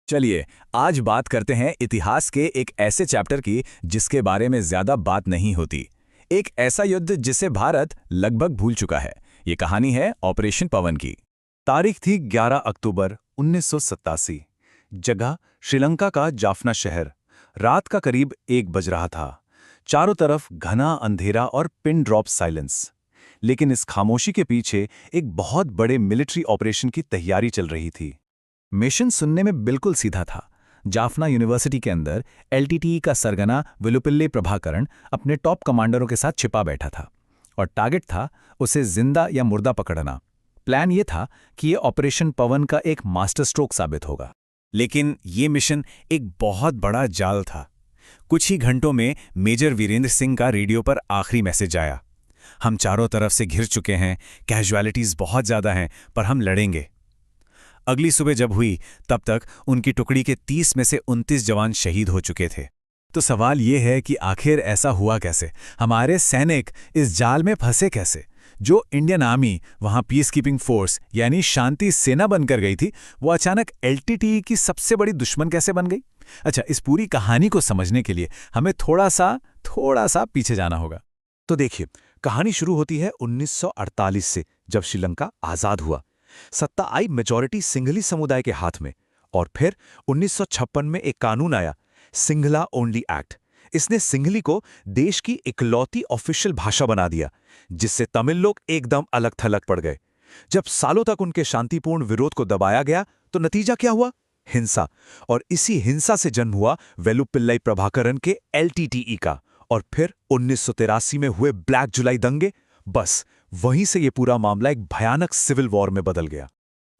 चलिए, आज बात करते हैं इतिहास के एक ऐसे चैप्टर की जिसके बारे में ज्यादा बात नहीं होती। एक ऐसा युद्ध जिसे भारत लगभग भूल चुका है। ये कहानी है ऑपरेशन पवन की। तारीख थी 11 अक्टूबर 1987। जगह श्रीलंका का जाफना शहर। रात का करीब 1 बज रहा था। चारों तरफ घना अंधेरा और पिन ड्रॉप साइलेंस। लेकिन इस खामोशी के पीछे एक बहुत बड़े मिलिट्री ऑपरेशन की तैयारी चल रही थी। मिशन सुनने में बिल्कुल सीधा था। जाफना यूनिवर्सिटी के अंदर एलटीटीई का सरगना विलुपिल्ले प्रभाकरण अपने टॉप कमांडरों के साथ छिपा बैठा था और टारगेट था उसे जिंदा या मुर्दा पकड़ना। प्लान ये था कि ये ऑपरेशन पवन का एक मास्टर स्ट्रोक साबित होगा। लेकिन ये मिशन एक बहुत बड़ा जाल था। कुछ ही घंटों में मेजर वीरेंद्र सिंह का रेडियो पर आखिरी मैसेज आया। हम चारों तरफ से घिर चुके हैं, कैजुअलिटीज बहुत ज्यादा हैं, पर हम लड़ेंगे। अगली सुबह जब हुई तब तक उनकी टुकड़ी के 30 में से 29 जवान शहीद हो चुके थे। तो सवाल ये है कि आखिर ऐसा हुआ कैसे? हमारे सैनिक इस जाल में फंसे कैसे? जो इंडियन आर्मी वहां पीस कीपिंग फोर्स यानी शांति सेना बनकर गई थी, वो अचानक एलटीटीई की सबसे बड़ी दुश्मन कैसे बन गई? अच्छा, इस पूरी कहानी को समझने के लिए हमें थोड़ा सा पीछे जाना होगा। तो देखिए, कहानी शुरू होती है 1948 से, जब श्रीलंका आजाद हुआ। सत्ता आई मेजॉरिटी सिंघली समुदाय के हाथ में। और फिर 1956 में एक कानून आया, सिंघला ओनली एक्ट। इसने सिंघली को देश की इकलौती ऑफिशियल भाषा बना दिया, जिससे तमिल लोग एकदम अलग थलग पड़ गए। जब सालों तक उनके शांतिपूर्ण विरोध को दबाया गया तो नतीजा क्या हुआ? हिंसा। और इसी हिंसा से जन्म हुआ वेलुपिल्लाई प्रभाकरन के एलटीटीई का। और फिर 1983 में हुए ब्लैक जुलाई दंगे। बस वहीं से ये पूरा मामला एक भयानक सिविल वॉर में बदल गया।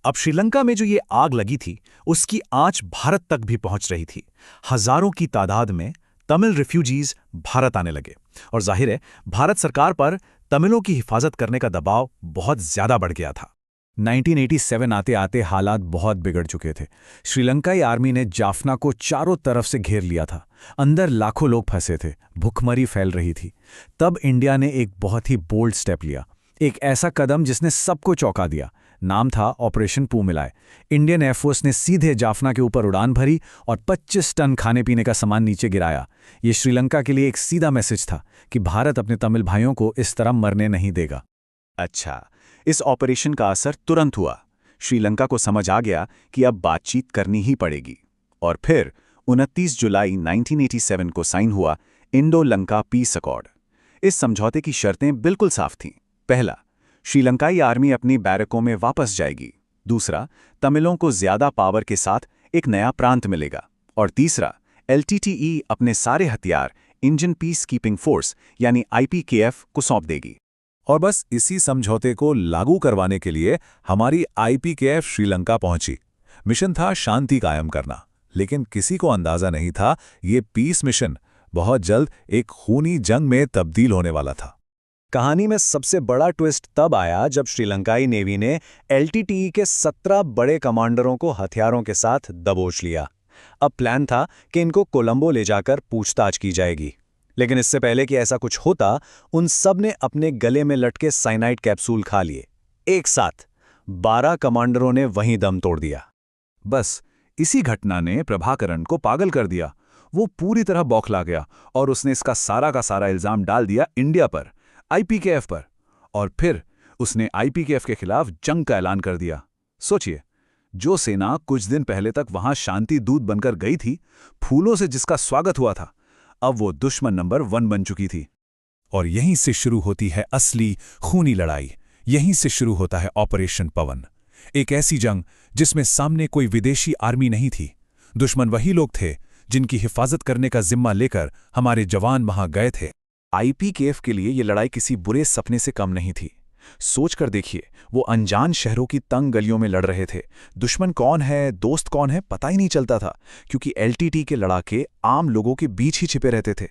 अब श्रीलंका में जो ये आग लगी थी, उसकी आंच भारत तक भी पहुंच रही थी। हजारों की तादाद में तमिल रिफ्यूजीज भारत आने लगे और जाहिर है भारत सरकार पर तमिलों की हिफाजत करने का दबाव बहुत ज्यादा बढ़ गया था। 1987 आते आते हालात बहुत बिगड़ चुके थे। श्रीलंकाई आर्मी ने जाफना को चारों तरफ से घेर लिया था। अंदर लाखों लोग फंसे थे, भुखमरी फैल रही थी। तब इंडिया ने एक बहुत ही बोल्ड स्टेप लिया, एक ऐसा कदम जिसने सबको चौंका दिया। नाम था ऑपरेशन पूमिलाय। इंडियन एयरफोर्स ने सीधे जाफना के ऊपर उड़ान भरी और 25 टन खाने पीने का सामान नीचे गिराया। ये श्रीलंका के लिए एक सीधा मैसेज था कि भारत अपने तमिल भाइयों को इस तरह मरने नहीं देगा। अच्छा, इस ऑपरेशन का असर तुरंत हुआ। श्रीलंका को समझ आ गया कि अब बातचीत करनी ही पड़ेगी। और फिर 29 जुलाई 1987 को साइन हुआ इंडो लंका पीस अकॉर्ड। इस समझौते की शर्तें बिल्कुल साफ थीं। पहला, श्रीलंकाई आर्मी अपनी बैरकों में वापस जाएगी। दूसरा, तमिलों को ज्यादा पावर के साथ एक नया प्रांत मिलेगा। और तीसरा, एलटीटीई अपने सारे हथियार इंडियन पीस कीपिंग फोर्स यानी आईपीकेएफ को सौंप देगी। और बस इसी समझौते को लागू करवाने के लिए हमारी आईपीकेएफ श्रीलंका पहुंची। मिशन था शांति कायम करना, लेकिन किसी को अंदाजा नहीं था ये पीस मिशन बहुत जल्द एक खूनी जंग में तब्दील होने वाला था। कहानी में सबसे बड़ा ट्विस्ट तब आया जब श्रीलंकाई नेवी ने एलटीटीई के 17 बड़े कमांडरों को हथियारों के साथ दबोच लिया। अब प्लान था कि इनको कोलंबो ले जाकर पूछताछ की जाएगी। लेकिन इससे पहले कि ऐसा कुछ होता, उन सब ने अपने गले में लटके साइनाइड कैप्सूल खा लिए। एक साथ 12 कमांडरों ने वहीं दम तोड़ दिया। बस इसी घटना ने प्रभाकरण को पागल कर दिया। वो पूरी तरह बौखला गया और उसने इसका सारा का सारा इल्जाम डाल दिया इंडिया पर, आईपीकेएफ पर। और फिर उसने आईपीकेएफ के खिलाफ जंग का ऐलान कर दिया। सोचिए, जो सेना कुछ दिन पहले तक वहां शांति दूत बनकर गई थी, फूलों से जिसका स्वागत हुआ था, अब वो दुश्मन नंबर 1 बन चुकी थी। और यहीं से शुरू होती है असली खूनी लड़ाई। यहीं से शुरू होता है ऑपरेशन पवन, एक ऐसी जंग जिसमें सामने कोई विदेशी आर्मी नहीं थी। दुश्मन वही लोग थे जिनकी हिफाजत करने का जिम्मा लेकर हमारे जवान वहां गए थे। आईपीकेएफ के लिए ये लड़ाई किसी बुरे सपने से कम नहीं थी। सोचकर देखिए, वो अनजान शहरों की तंग गलियों में लड़ रहे थे। दुश्मन कौन है, दोस्त कौन है, पता ही नहीं चलता था, क्योंकि एलटीटी के लड़ाके आम लोगों के बीच ही छिपे रहते थे।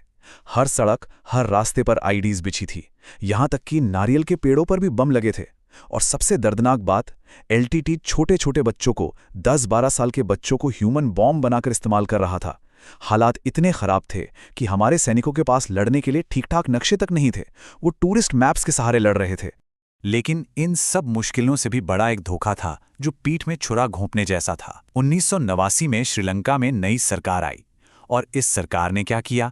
हर सड़क, हर रास्ते पर आईडीज बिछी थी। यहां तक कि नारियल के पेड़ों पर भी बम लगे थे। और सबसे दर्दनाक बात, एलटीटी छोटे छोटे बच्चों को, 10-12 साल के बच्चों को ह्यूमन बॉम्ब बनाकर इस्तेमाल कर रहा था। हालात इतने खराब थे कि हमारे सैनिकों के पास लड़ने के लिए ठीक ठाक नक्शे तक नहीं थे। वो टूरिस्ट मैप्स के सहारे लड़ रहे थे। लेकिन इन सब मुश्किलों से भी बड़ा एक धोखा था जो पीठ में छुरा घोंपने जैसा था। 1989 में श्रीलंका में नई सरकार आई और इस सरकार ने क्या किया?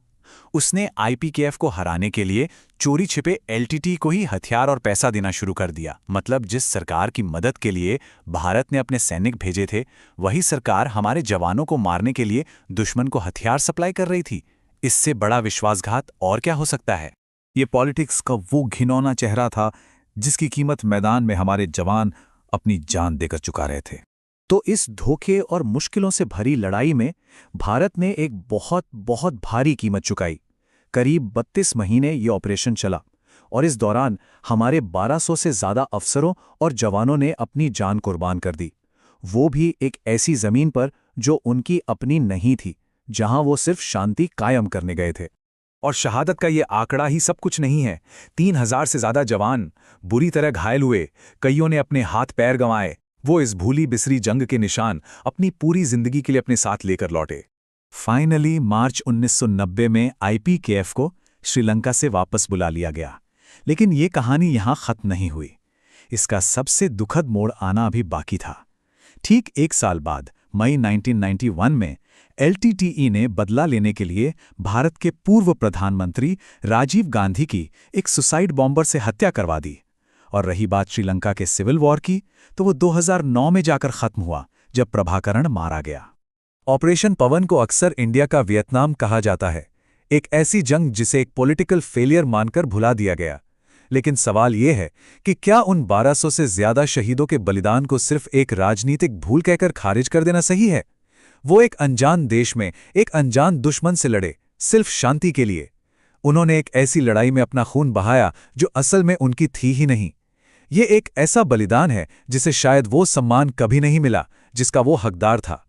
उसने आईपीकेएफ को हराने के लिए चोरी छिपे एलटीटी को ही हथियार और पैसा देना शुरू कर दिया। मतलब जिस सरकार की मदद के लिए भारत ने अपने सैनिक भेजे थे, वही सरकार हमारे जवानों को मारने के लिए दुश्मन को हथियार सप्लाई कर रही थी। इससे बड़ा विश्वासघात और क्या हो सकता है? ये पॉलिटिक्स का वो घिनौना चेहरा था जिसकी कीमत मैदान में हमारे जवान अपनी जान देकर चुका रहे थे। तो इस धोखे और मुश्किलों से भरी लड़ाई में भारत ने एक बहुत बहुत भारी कीमत चुकाई। करीब 32 महीने ये ऑपरेशन चला और इस दौरान हमारे 1200 से ज़्यादा अफसरों और जवानों ने अपनी जान कुर्बान कर दी, वो भी एक ऐसी ज़मीन पर जो उनकी अपनी नहीं थी, जहां वो सिर्फ शांति कायम करने गए थे। और शहादत का ये आंकड़ा ही सब कुछ नहीं है। 3000 से ज़्यादा जवान बुरी तरह घायल हुए, कईयों ने अपने हाथ पैर गंवाए। वो इस भूली बिसरी जंग के निशान अपनी पूरी जिंदगी के लिए अपने साथ लेकर लौटे। फाइनली मार्च 1990 में आईपीकेएफ को श्रीलंका से वापस बुला लिया गया। लेकिन ये कहानी यहाँ खत्म नहीं हुई। इसका सबसे दुखद मोड़ आना अभी बाकी था। ठीक 1 साल बाद मई 1991 में एलटीटीई ने बदला लेने के लिए भारत के पूर्व प्रधानमंत्री राजीव गांधी की एक सुसाइड बॉम्बर से हत्या करवा दी। और रही बात श्रीलंका के सिविल वॉर की, तो वो 2009 में जाकर खत्म हुआ जब प्रभाकरण मारा गया। ऑपरेशन पवन को अक्सर इंडिया का वियतनाम कहा जाता है, एक ऐसी जंग जिसे एक पॉलिटिकल फेलियर मानकर भुला दिया गया। लेकिन सवाल ये है कि क्या उन 1200 से ज्यादा शहीदों के बलिदान को सिर्फ एक राजनीतिक भूल कहकर खारिज कर देना सही है? वो एक अनजान देश में एक अनजान दुश्मन से लड़े, सिर्फ शांति के लिए। उन्होंने एक ऐसी लड़ाई में अपना खून बहाया जो असल में उनकी थी ही नहीं। ये एक ऐसा बलिदान है जिसे शायद वो सम्मान कभी नहीं मिला जिसका वो हकदार था।